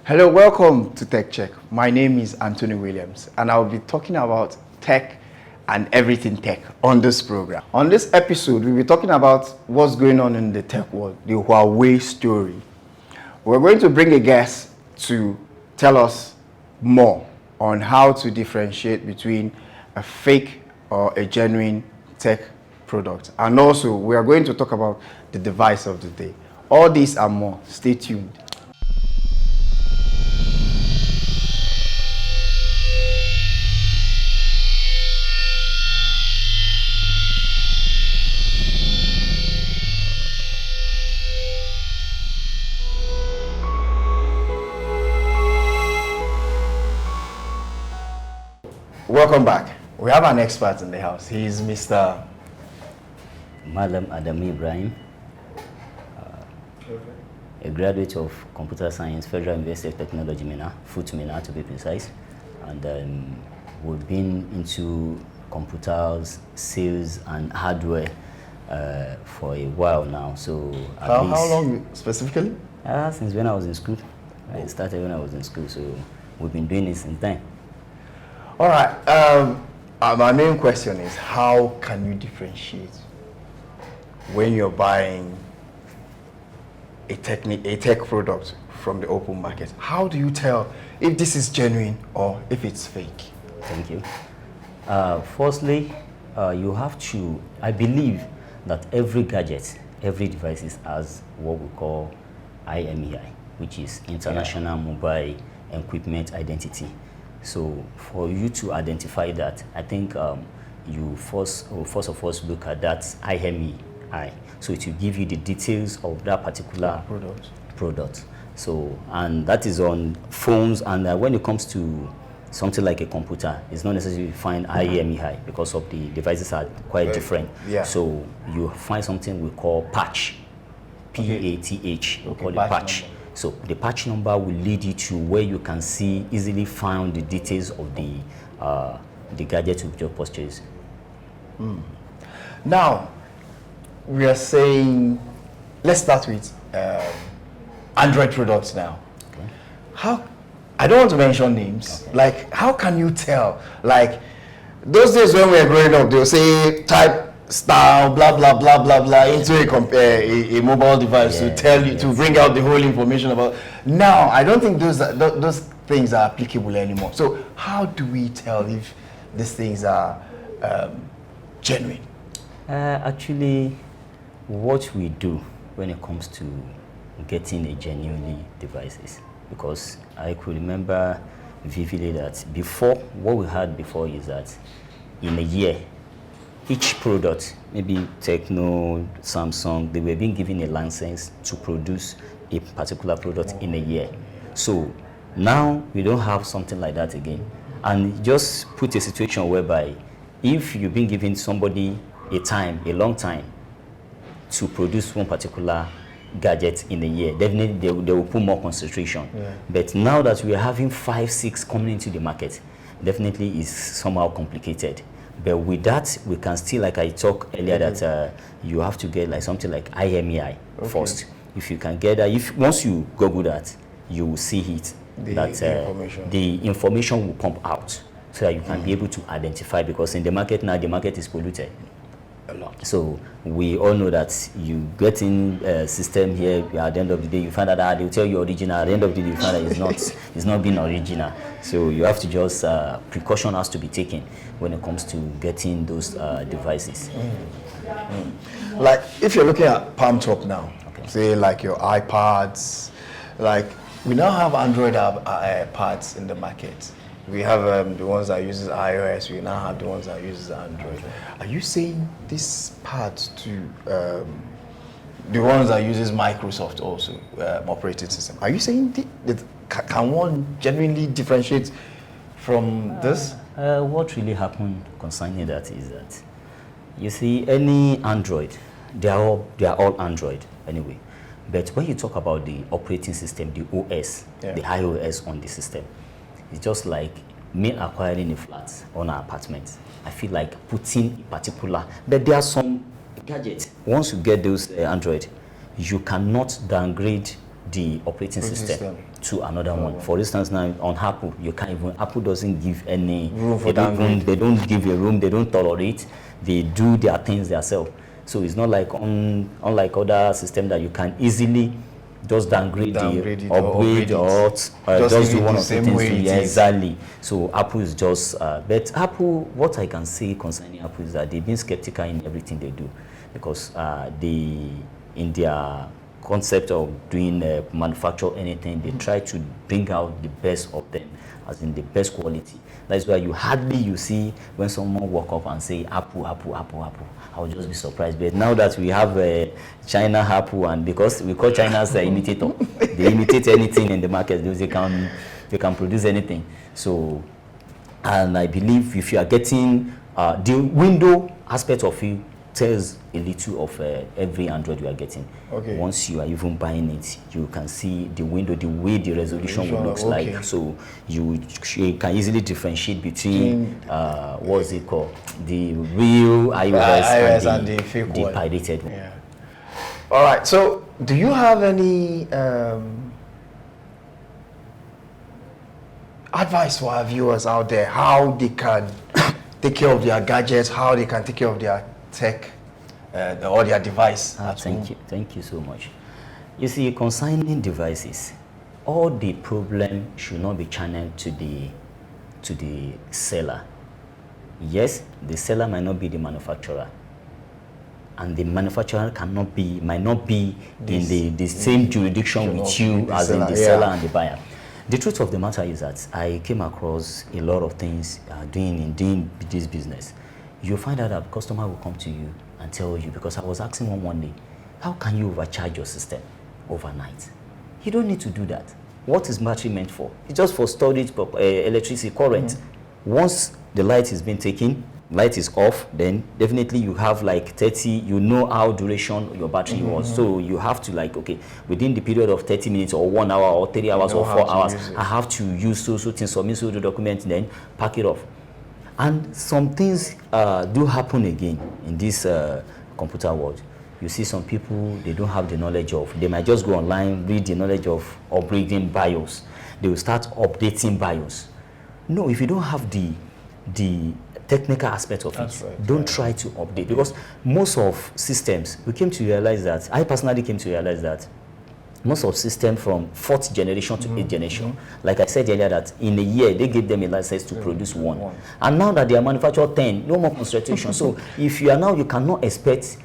Hello, welcome to Tech Check. My name is Anthony Williams, and I'll be talking about tech and everything tech on this program. On this episode, we'll be talking about what's going on in the tech world, the Huawei story. We're going to bring a guest to tell us more on how to differentiate between a fake or a genuine tech product. And also, we are going to talk about the device of the day. All these and more. Stay tuned. Welcome back. We have an expert in the house. He is Mr. Madam Adam Ibrahim, a graduate of Computer Science, Federal University of Technology, Mina, FUT Mina to be precise. And we've been into computers, sales, and hardware for a while now. So how long specifically? Since when I was in school. I started when I was in school, so we've been doing this since then. All right. My main question is, how can you differentiate when you're buying a tech product from the open market? How do you tell if this is genuine or if it's fake? Thank you. Firstly, you have to, I believe that every gadget, every device has what we call IMEI, which is International Mobile Equipment Identity. So for you to identify that, I think you first of all look at that IMEI. So it will give you the details of that particular product. So, and that is on phones, and when it comes to something like a computer, it's not necessary to find IMEI because of the devices are quite different. Yeah. So you find something we call patch, PATH, we call it patch. So the patch number will lead you to where you can see, easily find the details of the gadget you just purchased. Now, we are saying, let's start with Android products now. Okay. How, I don't want to mention names. Okay. Like, how can you tell? Like, those days when we were growing up, they'll say type style, blah, blah, blah, blah, blah, into a mobile device to tell you, to bring out the whole information about. Now, I don't think those things are applicable anymore. So how do we tell if these things are genuine? Actually, what we do when it comes to getting a genuinely devices, because I could remember vividly that before, what we had before is that in a year, each product, maybe Techno, Samsung, they were being given a license to produce a particular product in a year. So now we don't have something like that again. And just put a situation whereby if you've been giving somebody a long time to produce one particular gadget in a year, definitely they will put more concentration. Yeah. But now that we are having 5, 6 coming into the market, definitely is somehow complicated. But with that, we can still, like I talked earlier, that you have to get like something like IMEI first. If you can get that, once you Google that, you will see it. The information will pump out so that you can be able to identify, because in the market now, the market is polluted a lot. So we all know that you get in a system here, at the end of the day, you find out they'll tell you original, at the end of the day, you find that it's not being original. So you have to just, precaution has to be taken when it comes to getting those devices. Like if you're looking at palm top now, say like your iPads, like we now have Android pads in the market. We have the ones that uses iOS. We now have the ones that uses Android. Are you saying these pads to the ones that uses Microsoft also operating system? Are you saying that can one genuinely differentiate from this? What really happened concerning that is that you see any Android, they are all Android anyway. But when you talk about the operating system, the OS, the iOS on the system, it's just like me acquiring a flat or an apartment. I feel like putting a particular, but there are some gadgets. Once you get those Android, you cannot downgrade the operating system to another one. For instance, now on Apple, you can't even, Apple doesn't give any room for they don't give a room, they don't tolerate, they do their things themselves. So it's not like unlike other systems that you can easily just downgrade it, upgrade or just do one of the things. Yeah, exactly. So Apple is just, but Apple, what I can say concerning Apple is that they've been skeptical in everything they do, because in their concept of doing manufacture anything, they try to bring out the best of them, as in the best quality. That's why you see when someone walk up and say Apple, Apple, Apple, Apple, I'll just be surprised. But now that we have China Apple, and because we call China's imitator, they imitate anything in the market, they can produce anything. So, and I believe if you are getting the window aspect of it tells a little of every Android you are getting. Okay. Once you are even buying it, you can see the window, the way the resolution looks like. So you can easily differentiate between what's it called, the real iOS and the fake one, pirated one. Yeah. All right. So, do you have any advice for our viewers out there, how they can take care of their gadgets, how they can take care of their tech or their device? Thank you so much. You see, concerning devices, all the problem should not be channeled to the seller. Yes, the seller might not be the manufacturer, and the manufacturer might not be in the same jurisdiction with you as in the seller and the buyer. The truth of the matter is that I came across a lot of things doing this business. You find out that the customer will come to you and tell you, because I was asking one day, how can you overcharge your system overnight? You don't need to do that. What is battery meant for? It's just for storage, electricity, current. Once the light is being taken, light is off, then definitely you have like 30, you know how duration your battery was. So you have to okay, within the period of 30 minutes or 1 hour or 3 hours or 4 hours, I have to use so things, submit so the document, then pack it off. And some things do happen again in this computer world. You see some people, they don't have the knowledge of, they might just go online, read the knowledge of upgrading BIOS. They will start updating BIOS. No, if you don't have the technical aspect of don't try to update, because most of systems, we came to realize that, I personally came to realize that most of systems from 4th generation to 8th generation, like I said earlier, that in a year they give them a license to produce one. And now that they are manufactured 10, no more concentration. So if you are now, you cannot expect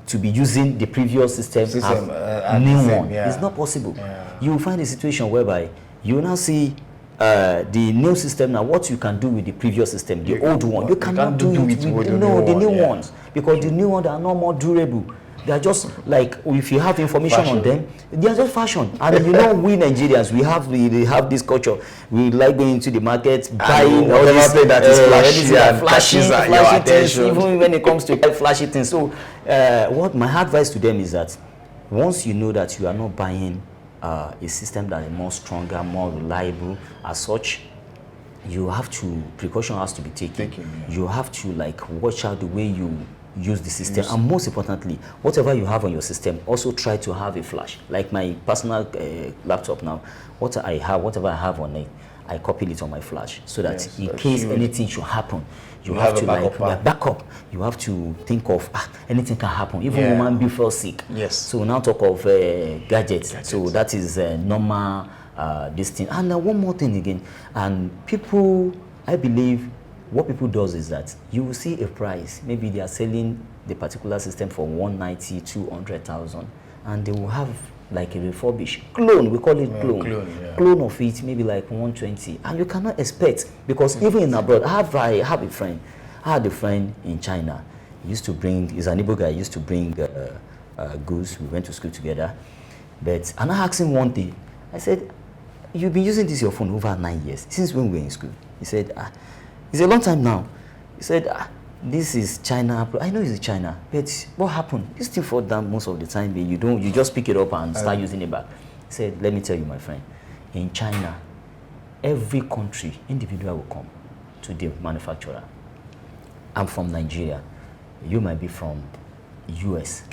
to be using the previous system as new one. It's not possible. You will find a situation whereby you will now see the new system. Now what you can do with the previous system, the old one, you cannot do it with the new ones, because the new ones are not more durable. They are just like, if you have information on them, they are just fashion. And you know, we Nigerians, we have this culture. We like going into the market, buying all this that is flashy things, even when it comes to flashy things. So what my advice to them is that once you know that you are not buying a system that is more stronger, more reliable as such, you have to, precaution has to be taken. You have to watch out the way you use the system, and most importantly, whatever you have on your system, also try to have a flash. Like my personal laptop now, whatever I have on it, I copy it on my flash, so that in case anything should happen, you have to backup. You have to think of anything can happen, even woman be fell sick. So now talk of gadgets. So that is normal this thing. And one more thing again, and people, I believe, what people does is that you will see a price. Maybe they are selling the particular system for 190, 200,000, and they will have like a refurbished clone. We call it clone of it, maybe like 120, and you cannot expect, because even in abroad, I had a friend in China. He used to bring, he's an Igbo guy, he used to bring goods. We went to school together, and I asked him one day. I said, "You've been using this your phone over 9 years, since when we were in school?" He said, "It's a long time now." He said, "This is China." I know it's China, but what happened? This thing fall down most of the time. You just pick it up and start using it back. He said, "Let me tell you, my friend, in China, every country, individual will come to the manufacturer. I'm from Nigeria. You might be from US.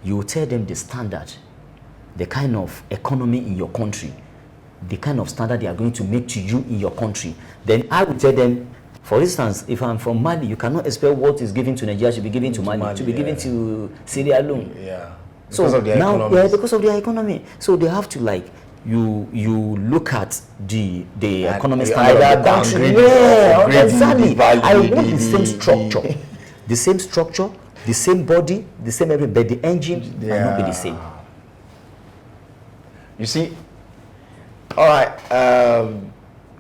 You will tell them the standard the kind of economy in your country, the kind of standard they are going to make to you in your country, then I would tell them, for instance, if I'm from Mali, you cannot expect what is given to Nigeria should be given to Mali, to be given to Sierra Leone. Yeah. So now, because of their economy, so they have to like you look at the economic standard of the country. Yeah, exactly. I want the same structure, the same structure, the same body, the same everything, but the engine might not be the same. You see, all right,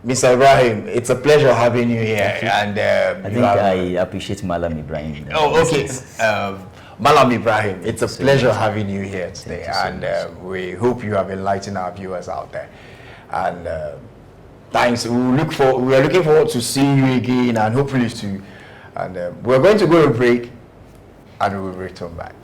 Mr. Ibrahim, it's a pleasure having you here, and I think I appreciate Malam Ibrahim. Oh, okay. Malam Ibrahim, it's a pleasure having you here today, and we hope you have enlightened our viewers out there. And thanks. We are looking forward to seeing you again, and hopefully to. And we're going to go to break, and we will return back.